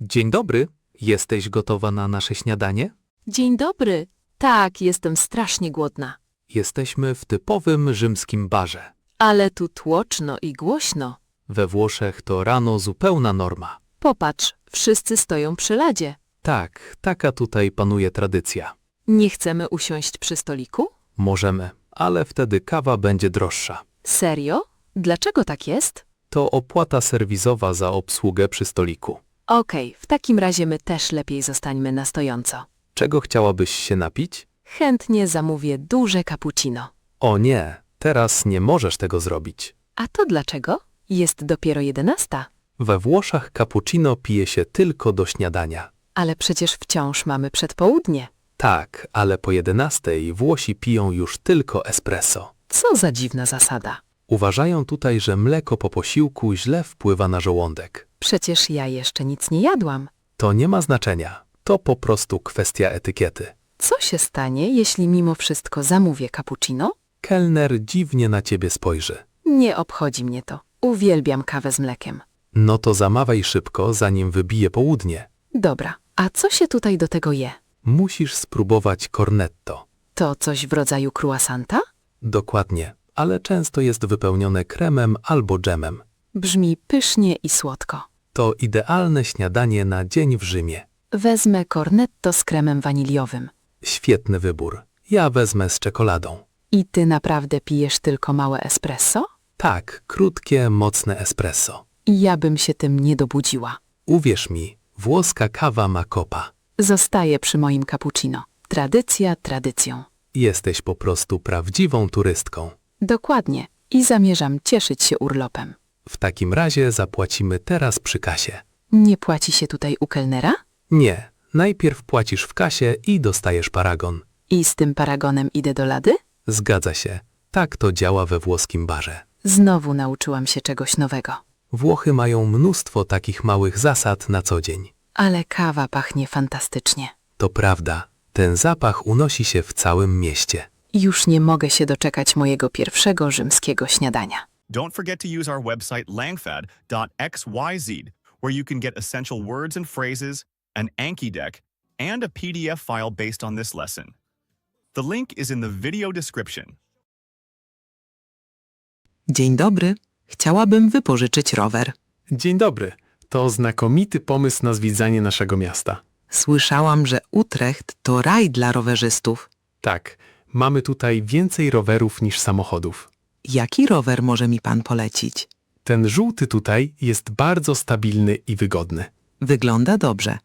Dzień dobry. Jesteś gotowa na nasze śniadanie? Dzień dobry. Tak, jestem strasznie głodna. Jesteśmy w typowym rzymskim barze. Ale tu tłoczno i głośno. We Włoszech to rano zupełna norma. Popatrz, wszyscy stoją przy ladzie. Tak, taka tutaj panuje tradycja. Nie chcemy usiąść przy stoliku? Możemy, ale wtedy kawa będzie droższa. Serio? Dlaczego tak jest? To opłata serwisowa za obsługę przy stoliku. Okej, w takim razie my też lepiej zostańmy na stojąco. Czego chciałabyś się napić? Chętnie zamówię duże cappuccino. O nie, teraz nie możesz tego zrobić. A to dlaczego? Jest dopiero 11. We Włoszech cappuccino pije się tylko do śniadania. Ale przecież wciąż mamy przedpołudnie. Tak, ale po 11 Włosi piją już tylko espresso. Co za dziwna zasada. Uważają tutaj, że mleko po posiłku źle wpływa na żołądek. Przecież ja jeszcze nic nie jadłam. To nie ma znaczenia. To po prostu kwestia etykiety. Co się stanie, jeśli mimo wszystko zamówię cappuccino? Kelner dziwnie na ciebie spojrzy. Nie obchodzi mnie to. Uwielbiam kawę z mlekiem. No to zamawiaj szybko, zanim wybije południe. Dobra, a co się tutaj do tego je? Musisz spróbować cornetto. To coś w rodzaju croissanta? Dokładnie, ale często jest wypełnione kremem albo dżemem. Brzmi pysznie i słodko. To idealne śniadanie na dzień w Rzymie. Wezmę cornetto z kremem waniliowym. Świetny wybór. Ja wezmę z czekoladą. I ty naprawdę pijesz tylko małe espresso? Tak, krótkie, mocne espresso. Ja bym się tym nie dobudziła. Uwierz mi, włoska kawa ma kopa. Zostaję przy moim cappuccino. Tradycja tradycją. Jesteś po prostu prawdziwą turystką. Dokładnie. I zamierzam cieszyć się urlopem. W takim razie zapłacimy teraz przy kasie. Nie płaci się tutaj u kelnera? Nie, najpierw płacisz w kasie i dostajesz paragon. I z tym paragonem idę do lady? Zgadza się, tak to działa we włoskim barze. Znowu nauczyłam się czegoś nowego. Włochy mają mnóstwo takich małych zasad na co dzień. Ale kawa pachnie fantastycznie. To prawda, ten zapach unosi się w całym mieście. Już nie mogę się doczekać mojego pierwszego rzymskiego śniadania. Don't forget to use our website langfad.xyz, where you can get essential words and phrases, an Anki deck, and a PDF file based on this lesson. The link is in the video description. Dzień dobry. Chciałabym wypożyczyć rower. Dzień dobry. To znakomity pomysł na zwiedzanie naszego miasta. Słyszałam, że Utrecht to raj dla rowerzystów. Tak, mamy tutaj więcej rowerów niż samochodów. Jaki rower może mi pan polecić? Ten żółty tutaj jest bardzo stabilny i wygodny. Wygląda dobrze.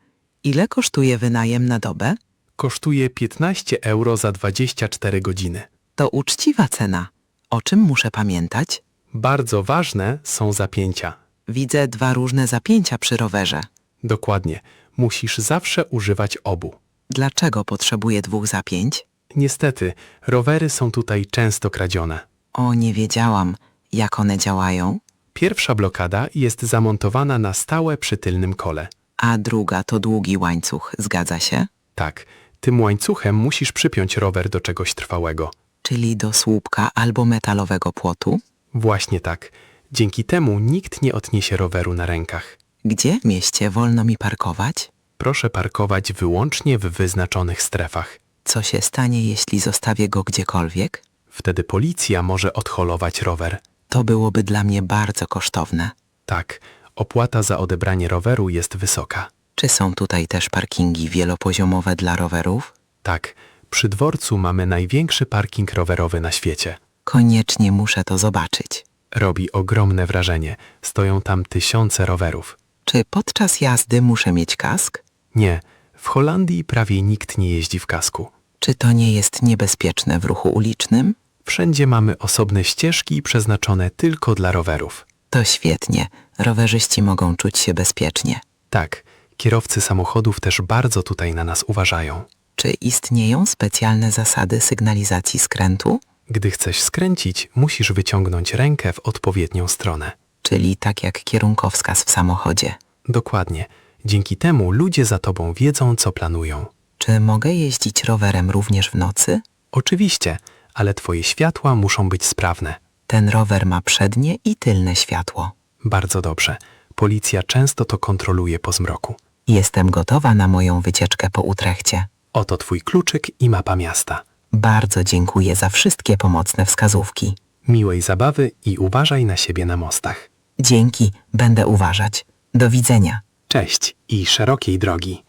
Ile kosztuje wynajem na dobę? Kosztuje 15 euro za 24 godziny. To uczciwa cena. O czym muszę pamiętać? Bardzo ważne są zapięcia. Widzę 2 różne zapięcia przy rowerze. Dokładnie, musisz zawsze używać obu. Dlaczego potrzebuję 2 zapięć? Niestety, rowery są tutaj często kradzione. O, nie wiedziałam. Jak one działają? Pierwsza blokada jest zamontowana na stałe przy tylnym kole. A druga to długi łańcuch, zgadza się? Tak, tym łańcuchem musisz przypiąć rower do czegoś trwałego. Czyli do słupka albo metalowego płotu? Właśnie tak. Dzięki temu nikt nie odniesie roweru na rękach. Gdzie w mieście wolno mi parkować? Proszę parkować wyłącznie w wyznaczonych strefach. Co się stanie, jeśli zostawię go gdziekolwiek? Wtedy policja może odholować rower. To byłoby dla mnie bardzo kosztowne. Tak, opłata za odebranie roweru jest wysoka. Czy są tutaj też parkingi wielopoziomowe dla rowerów? Tak, przy dworcu mamy największy parking rowerowy na świecie. Koniecznie muszę to zobaczyć. Robi ogromne wrażenie. Stoją tam tysiące rowerów. Czy podczas jazdy muszę mieć kask? Nie, w Holandii prawie nikt nie jeździ w kasku. Czy to nie jest niebezpieczne w ruchu ulicznym? Wszędzie mamy osobne ścieżki przeznaczone tylko dla rowerów. To świetnie. Rowerzyści mogą czuć się bezpiecznie. Tak, kierowcy samochodów też bardzo tutaj na nas uważają. Czy istnieją specjalne zasady sygnalizacji skrętu? Gdy chcesz skręcić, musisz wyciągnąć rękę w odpowiednią stronę. Czyli tak jak kierunkowskaz w samochodzie. Dokładnie. Dzięki temu ludzie za tobą wiedzą, co planują. Czy mogę jeździć rowerem również w nocy? Oczywiście, ale twoje światła muszą być sprawne. Ten rower ma przednie i tylne światło. Bardzo dobrze. Policja często to kontroluje po zmroku. Jestem gotowa na moją wycieczkę po Utrechcie. Oto twój kluczyk i mapa miasta. Bardzo dziękuję za wszystkie pomocne wskazówki. Miłej zabawy i uważaj na siebie na mostach. Dzięki, będę uważać. Do widzenia. Cześć i szerokiej drogi.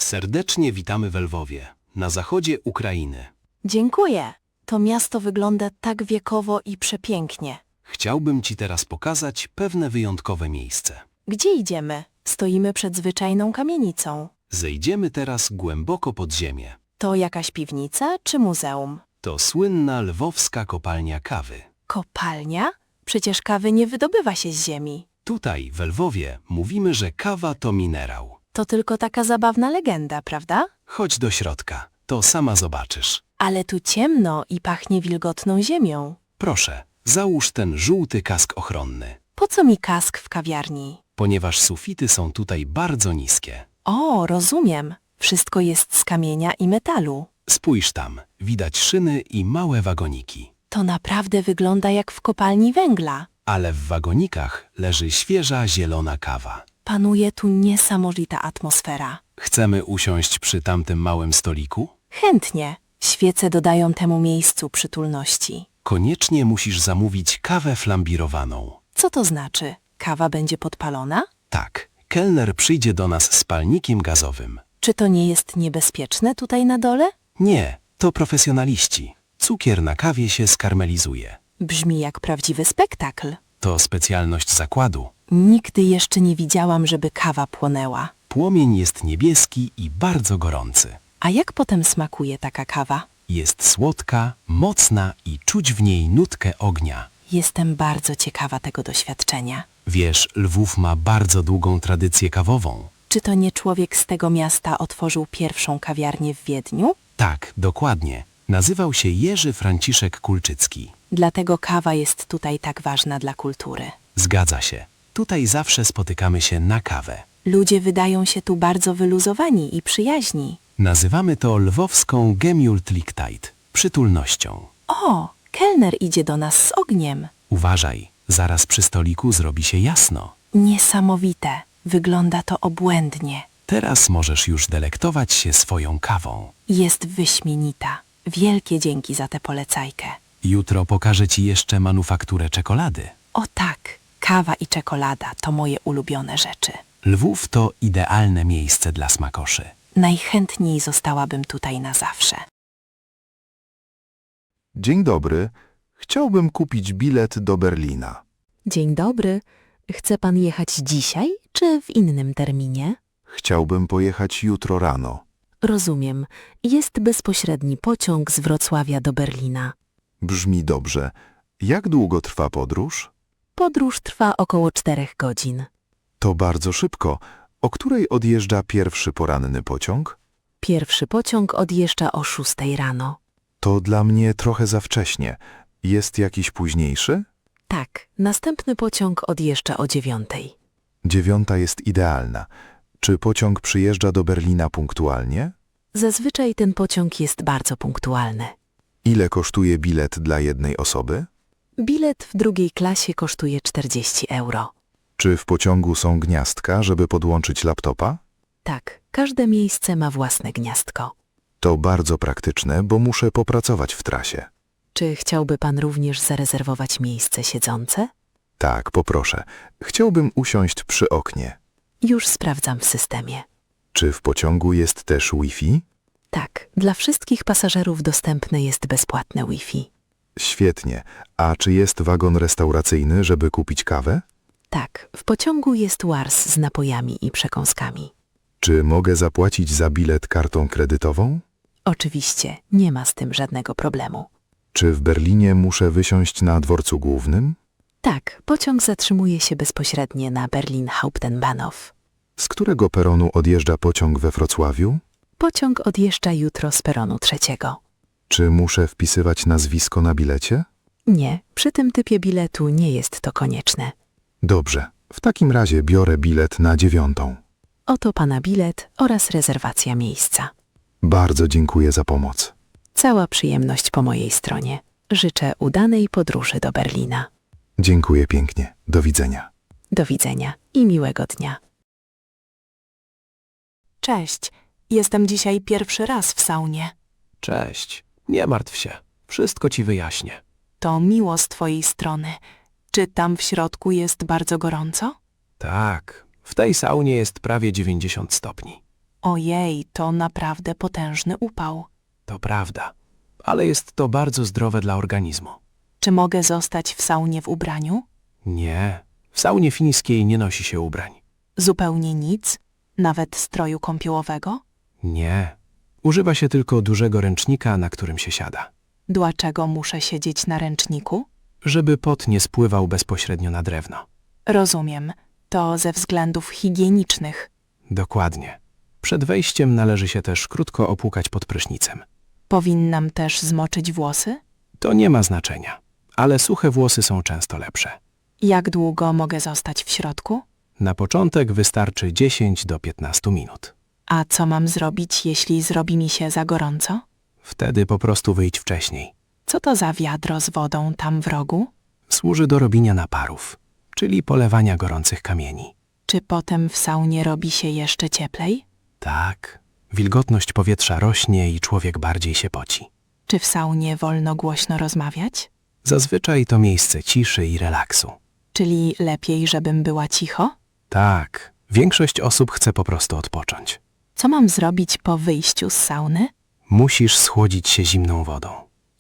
Serdecznie witamy w Lwowie, na zachodzie Ukrainy. Dziękuję. To miasto wygląda tak wiekowo i przepięknie. Chciałbym Ci teraz pokazać pewne wyjątkowe miejsce. Gdzie idziemy? Stoimy przed zwyczajną kamienicą. Zejdziemy teraz głęboko pod ziemię. To jakaś piwnica czy muzeum? To słynna lwowska kopalnia kawy. Kopalnia? Przecież kawy nie wydobywa się z ziemi. Tutaj, w Lwowie, mówimy, że kawa to minerał. To tylko taka zabawna legenda, prawda? Chodź do środka, to sama zobaczysz. Ale tu ciemno i pachnie wilgotną ziemią. Proszę, załóż ten żółty kask ochronny, Po co mi kask w kawiarni? ponieważ sufity są tutaj bardzo niskie. O, rozumiem. Wszystko jest z kamienia i metalu. Spójrz tam, widać szyny i małe wagoniki. To naprawdę wygląda jak w kopalni węgla. Ale w wagonikach leży świeża, zielona kawa. Panuje tu niesamowita atmosfera. Chcemy usiąść przy tamtym małym stoliku? Chętnie. Świece dodają temu miejscu przytulności. Koniecznie musisz zamówić kawę flambirowaną. Co to znaczy? Kawa będzie podpalona? Tak, kelner przyjdzie do nas z palnikiem gazowym. Czy to nie jest niebezpieczne tutaj na dole? Nie, to profesjonaliści. Cukier na kawie się skarmelizuje. Brzmi jak prawdziwy spektakl. To specjalność zakładu. Nigdy jeszcze nie widziałam, żeby kawa płonęła. Płomień jest niebieski i bardzo gorący. A jak potem smakuje taka kawa? Jest słodka, mocna i czuć w niej nutkę ognia. Jestem bardzo ciekawa tego doświadczenia. Wiesz, Lwów ma bardzo długą tradycję kawową. Czy to nie człowiek z tego miasta otworzył pierwszą kawiarnię w Wiedniu? Tak, dokładnie. Nazywał się Jerzy Franciszek Kulczycki. Dlatego kawa jest tutaj tak ważna dla kultury. Zgadza się. Tutaj zawsze spotykamy się na kawę. Ludzie wydają się tu bardzo wyluzowani i przyjaźni. Nazywamy to lwowską Gemütlichkeit, przytulnością. O, kelner idzie do nas z ogniem. Uważaj, zaraz przy stoliku zrobi się jasno. Niesamowite. Wygląda to obłędnie. Teraz możesz już delektować się swoją kawą. Jest wyśmienita. Wielkie dzięki za tę polecajkę. Jutro pokażę Ci jeszcze manufakturę czekolady. O tak, kawa i czekolada to moje ulubione rzeczy. Lwów to idealne miejsce dla smakoszy. Najchętniej zostałabym tutaj na zawsze. Dzień dobry. Chciałbym kupić bilet do Berlina. Dzień dobry. Chce pan jechać dzisiaj czy w innym terminie? Chciałbym pojechać jutro rano. Rozumiem. Jest bezpośredni pociąg z Wrocławia do Berlina. Brzmi dobrze. Jak długo trwa podróż? Podróż trwa około 4 godzin. To bardzo szybko. O której odjeżdża pierwszy poranny pociąg? Pierwszy pociąg odjeżdża o 6 rano. To dla mnie trochę za wcześnie. Jest jakiś późniejszy? Tak, następny pociąg odjeżdża o 9. 9 jest idealna. Czy pociąg przyjeżdża do Berlina punktualnie? Zazwyczaj ten pociąg jest bardzo punktualny. Ile kosztuje bilet dla jednej osoby? Bilet w drugiej klasie kosztuje 40 euro. Czy w pociągu są gniazdka, żeby podłączyć laptopa? Tak, każde miejsce ma własne gniazdko. To bardzo praktyczne, bo muszę popracować w trasie. Czy chciałby pan również zarezerwować miejsce siedzące? Tak, poproszę. Chciałbym usiąść przy oknie. Już sprawdzam w systemie. Czy w pociągu jest też Wi-Fi? Tak, dla wszystkich pasażerów dostępne jest bezpłatne Wi-Fi. Świetnie. A czy jest wagon restauracyjny, żeby kupić kawę? Tak, w pociągu jest łars z napojami i przekąskami. Czy mogę zapłacić za bilet kartą kredytową? Oczywiście, nie ma z tym żadnego problemu. Czy w Berlinie muszę wysiąść na dworcu głównym? Tak, pociąg zatrzymuje się bezpośrednio na Berlin Hauptbahnhof. Z którego peronu odjeżdża pociąg we Wrocławiu? Pociąg odjeżdża jutro z peronu 3. Czy muszę wpisywać nazwisko na bilecie? Nie, przy tym typie biletu nie jest to konieczne. Dobrze, w takim razie biorę bilet na 9. Oto pana bilet oraz rezerwacja miejsca. Bardzo dziękuję za pomoc. Cała przyjemność po mojej stronie. Życzę udanej podróży do Berlina. Dziękuję pięknie. Do widzenia. Do widzenia i miłego dnia. Cześć. Jestem dzisiaj pierwszy raz w saunie. Cześć. Nie martw się. Wszystko ci wyjaśnię. To miło z twojej strony. Czy tam w środku jest bardzo gorąco? Tak, w tej saunie jest prawie 90 stopni. Ojej, to naprawdę potężny upał. To prawda, ale jest to bardzo zdrowe dla organizmu. Czy mogę zostać w saunie w ubraniu? Nie, w saunie fińskiej nie nosi się ubrań. Zupełnie nic? Nawet stroju kąpiełowego? Nie, używa się tylko dużego ręcznika, na którym się siada. Dlaczego muszę siedzieć na ręczniku? Żeby pot nie spływał bezpośrednio na drewno. Rozumiem. To ze względów higienicznych. Dokładnie. Przed wejściem należy się też krótko opłukać pod prysznicem. Powinnam też zmoczyć włosy? To nie ma znaczenia, ale suche włosy są często lepsze. Jak długo mogę zostać w środku? Na początek wystarczy 10 do 15 minut. A co mam zrobić, jeśli zrobi mi się za gorąco? Wtedy po prostu wyjdź wcześniej. Co to za wiadro z wodą tam w rogu? Służy do robienia naparów, czyli polewania gorących kamieni. Czy potem w saunie robi się jeszcze cieplej? Tak, wilgotność powietrza rośnie i człowiek bardziej się poci. Czy w saunie wolno głośno rozmawiać? Zazwyczaj to miejsce ciszy i relaksu. Czyli lepiej, żebym była cicho? Tak, większość osób chce po prostu odpocząć. Co mam zrobić po wyjściu z sauny? Musisz schłodzić się zimną wodą.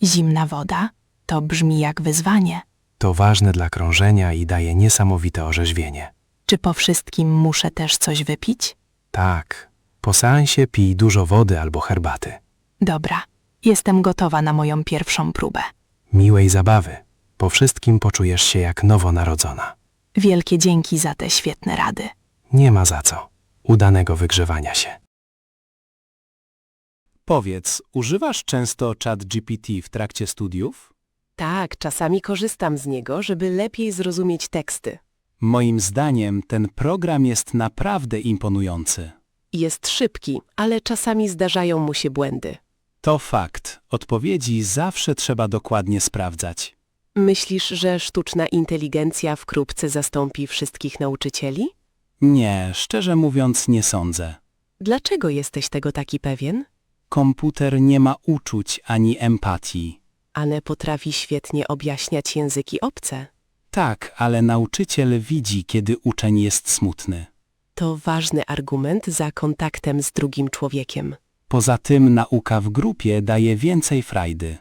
Zimna woda? To brzmi jak wyzwanie. To ważne dla krążenia i daje niesamowite orzeźwienie. Czy po wszystkim muszę też coś wypić? Tak, po seansie pij dużo wody albo herbaty. Dobra, jestem gotowa na moją pierwszą próbę. Miłej zabawy. Po wszystkim poczujesz się jak nowonarodzona. Wielkie dzięki za te świetne rady. Nie ma za co. Udanego wygrzewania się. Powiedz, używasz często ChatGPT w trakcie studiów? Tak, czasami korzystam z niego, żeby lepiej zrozumieć teksty. Moim zdaniem ten program jest naprawdę imponujący. Jest szybki, ale czasami zdarzają mu się błędy. To fakt. Odpowiedzi zawsze trzeba dokładnie sprawdzać. Myślisz, że sztuczna inteligencja wkrótce zastąpi wszystkich nauczycieli? Nie, szczerze mówiąc nie sądzę. Dlaczego jesteś tego taki pewien? Komputer nie ma uczuć ani empatii. Ane potrafi świetnie objaśniać języki obce. Tak, ale nauczyciel widzi, kiedy uczeń jest smutny. To ważny argument za kontaktem z drugim człowiekiem. Poza tym nauka w grupie daje więcej frajdy.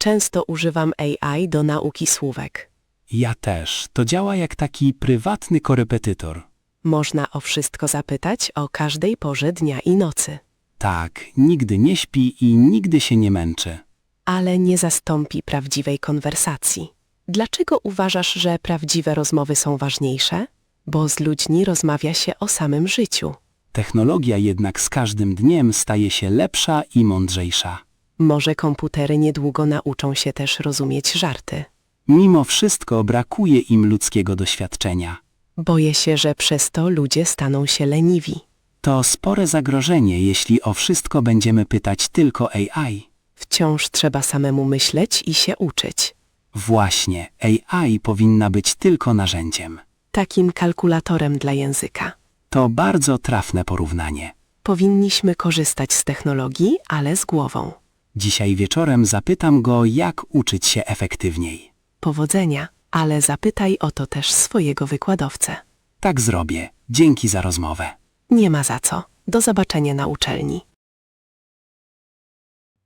Często używam AI do nauki słówek. Ja też. To działa jak taki prywatny korepetytor. Można o wszystko zapytać o każdej porze dnia i nocy. Tak, nigdy nie śpi i nigdy się nie męczy. Ale nie zastąpi prawdziwej konwersacji. Dlaczego uważasz, że prawdziwe rozmowy są ważniejsze? Bo z ludźmi rozmawia się o samym życiu. Technologia jednak z każdym dniem staje się lepsza i mądrzejsza. Może komputery niedługo nauczą się też rozumieć żarty. Mimo wszystko brakuje im ludzkiego doświadczenia. Boję się, że przez to ludzie staną się leniwi. To spore zagrożenie, jeśli o wszystko będziemy pytać tylko AI. Wciąż trzeba samemu myśleć i się uczyć. Właśnie, AI powinna być tylko narzędziem. Takim kalkulatorem dla języka. To bardzo trafne porównanie. Powinniśmy korzystać z technologii, ale z głową. Dzisiaj wieczorem zapytam go, jak uczyć się efektywniej. Powodzenia, ale zapytaj o to też swojego wykładowcę. Tak zrobię. Dzięki za rozmowę. Nie ma za co. Do zobaczenia na uczelni.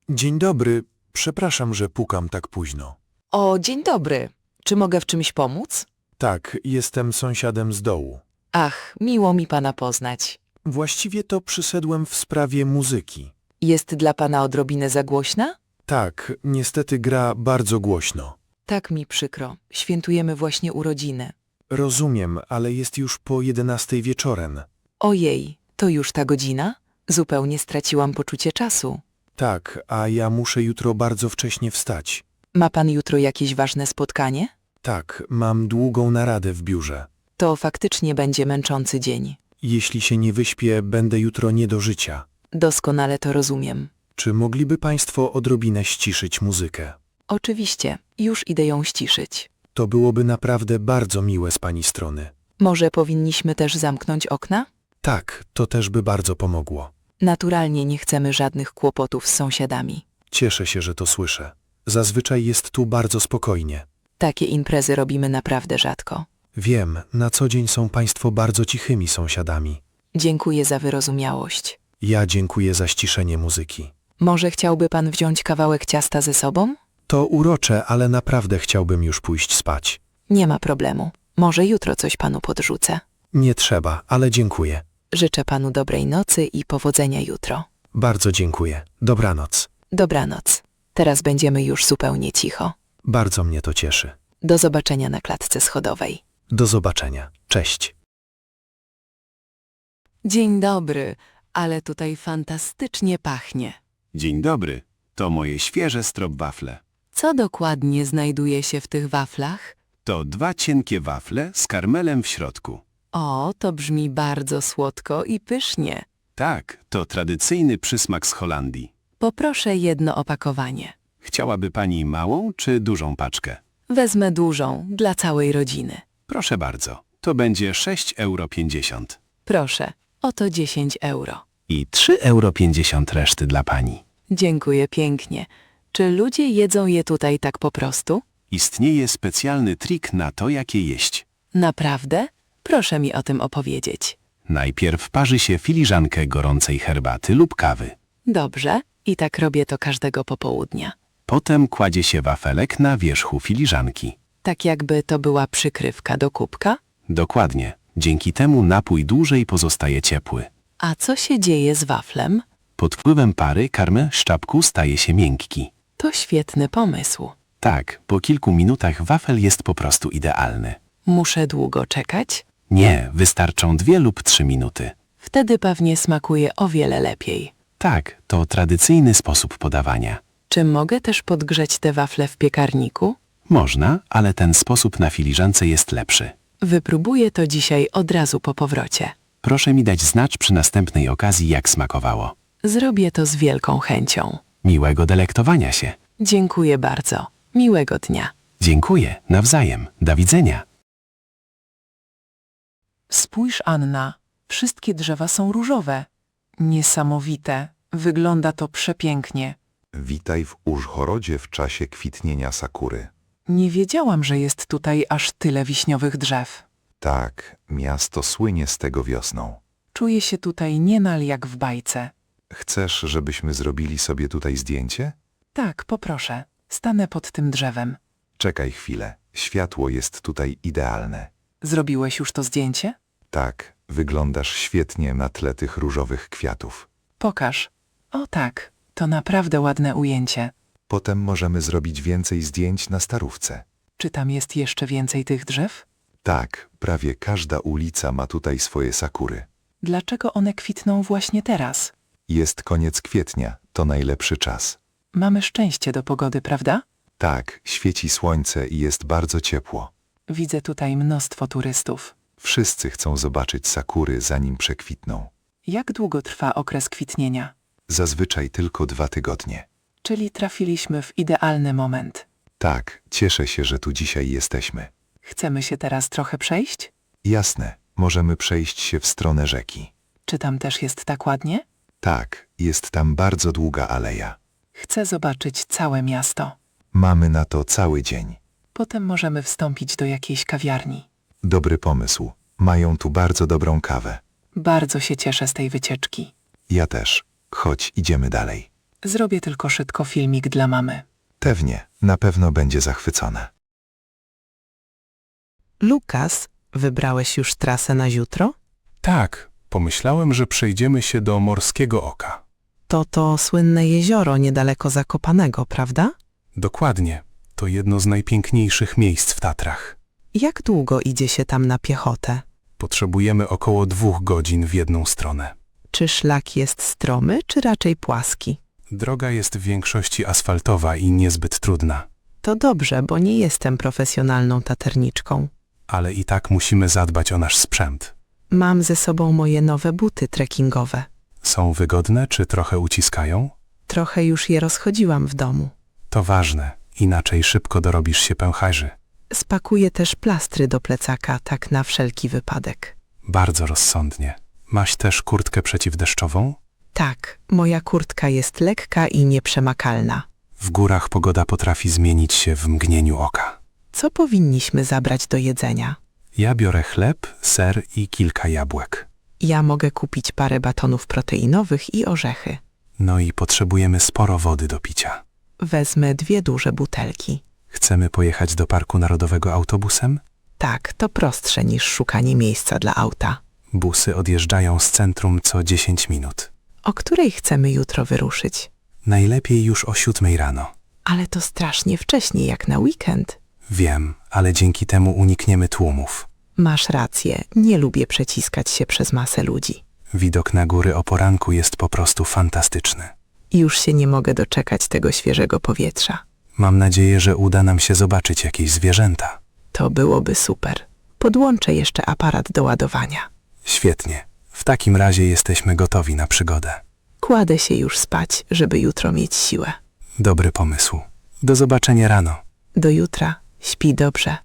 Dzień dobry. Przepraszam, że pukam tak późno. O, dzień dobry. Czy mogę w czymś pomóc? Tak, jestem sąsiadem z dołu. Ach, miło mi pana poznać. Właściwie to przyszedłem w sprawie muzyki. Jest dla pana odrobinę za głośna? Tak, niestety gra bardzo głośno. Tak mi przykro. Świętujemy właśnie urodziny. Rozumiem, ale jest już po 11 wieczorem. Ojej, to już ta godzina? Zupełnie straciłam poczucie czasu. Tak, a ja muszę jutro bardzo wcześnie wstać. Ma pan jutro jakieś ważne spotkanie? Tak, mam długą naradę w biurze. To faktycznie będzie męczący dzień. Jeśli się nie wyśpię, będę jutro nie do życia. Doskonale to rozumiem. Czy mogliby państwo odrobinę ściszyć muzykę? Oczywiście, już idę ją ściszyć. To byłoby naprawdę bardzo miłe z pani strony. Może powinniśmy też zamknąć okna? Tak, to też by bardzo pomogło. Naturalnie nie chcemy żadnych kłopotów z sąsiadami. Cieszę się, że to słyszę. Zazwyczaj jest tu bardzo spokojnie. Takie imprezy robimy naprawdę rzadko. Wiem, na co dzień są państwo bardzo cichymi sąsiadami. Dziękuję za wyrozumiałość. Ja dziękuję za ściszenie muzyki. Może chciałby pan wziąć kawałek ciasta ze sobą? To urocze, ale naprawdę chciałbym już pójść spać. Nie ma problemu. Może jutro coś panu podrzucę. Nie trzeba, ale dziękuję. Życzę panu dobrej nocy i powodzenia jutro. Bardzo dziękuję. Dobranoc. Dobranoc. Teraz będziemy już zupełnie cicho. Bardzo mnie to cieszy. Do zobaczenia na klatce schodowej. Do zobaczenia. Cześć. Dzień dobry, ale tutaj fantastycznie pachnie. Dzień dobry, to moje świeże stroopwafle. Co dokładnie znajduje się w tych waflach? To 2 cienkie wafle z karmelem w środku. O, to brzmi bardzo słodko i pysznie. Tak, to tradycyjny przysmak z Holandii. Poproszę jedno opakowanie. Chciałaby pani małą czy dużą paczkę? Wezmę dużą, dla całej rodziny. Proszę bardzo, to będzie 6,50 €. Proszę, oto 10 euro. I 3,50 € reszty dla pani. Dziękuję pięknie. Czy ludzie jedzą je tutaj tak po prostu? Istnieje specjalny trik na to, jak je jeść. Naprawdę? Proszę mi o tym opowiedzieć. Najpierw parzy się filiżankę gorącej herbaty lub kawy. Dobrze, i tak robię to każdego popołudnia. Potem kładzie się wafelek na wierzchu filiżanki. Tak jakby to była przykrywka do kubka? Dokładnie. Dzięki temu napój dłużej pozostaje ciepły. A co się dzieje z waflem? Pod wpływem pary karmel szczapku staje się miękki. To świetny pomysł. Tak, po kilku minutach wafel jest po prostu idealny. Muszę długo czekać? Nie, wystarczą 2 lub 3 minuty. Wtedy pewnie smakuje o wiele lepiej. Tak, to tradycyjny sposób podawania. Czy mogę też podgrzeć te wafle w piekarniku? Można, ale ten sposób na filiżance jest lepszy. Wypróbuję to dzisiaj od razu po powrocie. Proszę mi dać znać przy następnej okazji, jak smakowało. Zrobię to z wielką chęcią. Miłego delektowania się. Dziękuję bardzo. Miłego dnia. Dziękuję, nawzajem. Do widzenia. Spójrz, Anna, wszystkie drzewa są różowe. Niesamowite, wygląda to przepięknie. Witaj w Użhorodzie w czasie kwitnienia sakury. Nie wiedziałam, że jest tutaj aż tyle wiśniowych drzew. Tak, miasto słynie z tego wiosną. Czuję się tutaj niemal jak w bajce. Chcesz, żebyśmy zrobili sobie tutaj zdjęcie? Tak, poproszę, stanę pod tym drzewem. Czekaj chwilę, światło jest tutaj idealne. Zrobiłeś już to zdjęcie? Tak, wyglądasz świetnie na tle tych różowych kwiatów. Pokaż. O tak, to naprawdę ładne ujęcie. Potem możemy zrobić więcej zdjęć na Starówce. Czy tam jest jeszcze więcej tych drzew? Tak, prawie każda ulica ma tutaj swoje sakury. Dlaczego one kwitną właśnie teraz? Jest koniec kwietnia, to najlepszy czas. Mamy szczęście do pogody, prawda? Tak, świeci słońce i jest bardzo ciepło. Widzę tutaj mnóstwo turystów. Wszyscy chcą zobaczyć sakury, zanim przekwitną. Jak długo trwa okres kwitnienia? Zazwyczaj tylko 2 tygodnie. Czyli trafiliśmy w idealny moment. Tak, cieszę się, że tu dzisiaj jesteśmy. Chcemy się teraz trochę przejść? Jasne, możemy przejść się w stronę rzeki. Czy tam też jest tak ładnie? Tak, jest tam bardzo długa aleja. Chcę zobaczyć całe miasto. Mamy na to cały dzień. Potem możemy wstąpić do jakiejś kawiarni. Dobry pomysł. Mają tu bardzo dobrą kawę. Bardzo się cieszę z tej wycieczki. Ja też. Chodź, idziemy dalej. Zrobię tylko szybko filmik dla mamy. Pewnie, na pewno będzie zachwycona. Lukas, wybrałeś już trasę na jutro? Tak, pomyślałem, że przejdziemy się do Morskiego Oka. To słynne jezioro niedaleko Zakopanego, prawda? Dokładnie. To jedno z najpiękniejszych miejsc w Tatrach. Jak długo idzie się tam na piechotę? Potrzebujemy około 2 godzin w jedną stronę. Czy szlak jest stromy, czy raczej płaski? Droga jest w większości asfaltowa i niezbyt trudna, To dobrze, bo nie jestem profesjonalną taterniczką. ale i tak musimy zadbać o nasz sprzęt. Mam ze sobą moje nowe buty trekkingowe. Są wygodne czy trochę uciskają? Trochę już je rozchodziłam w domu. To ważne, inaczej szybko dorobisz się pęcharzy. Spakuję też plastry do plecaka, tak na wszelki wypadek. Bardzo rozsądnie. Masz też kurtkę przeciwdeszczową? Tak, moja kurtka jest lekka i nieprzemakalna. W górach pogoda potrafi zmienić się w mgnieniu oka. Co powinniśmy zabrać do jedzenia? Ja biorę chleb, ser i kilka jabłek. Ja mogę kupić parę batonów proteinowych i orzechy. No i potrzebujemy sporo wody do picia. Wezmę 2 duże butelki. Chcemy pojechać do Parku Narodowego autobusem? Tak, to prostsze niż szukanie miejsca dla auta. Busy odjeżdżają z centrum co 10 minut. O której chcemy jutro wyruszyć? Najlepiej już o 7 rano. Ale to strasznie wcześnie, jak na weekend. Wiem, ale dzięki temu unikniemy tłumów. Masz rację, nie lubię przeciskać się przez masę ludzi. Widok na góry o poranku jest po prostu fantastyczny. Już się nie mogę doczekać tego świeżego powietrza. Mam nadzieję, że uda nam się zobaczyć jakieś zwierzęta. To byłoby super. Podłączę jeszcze aparat do ładowania. Świetnie. W takim razie jesteśmy gotowi na przygodę. Kładę się już spać, żeby jutro mieć siłę. Dobry pomysł. Do zobaczenia rano. Do jutra. Śpi dobrze.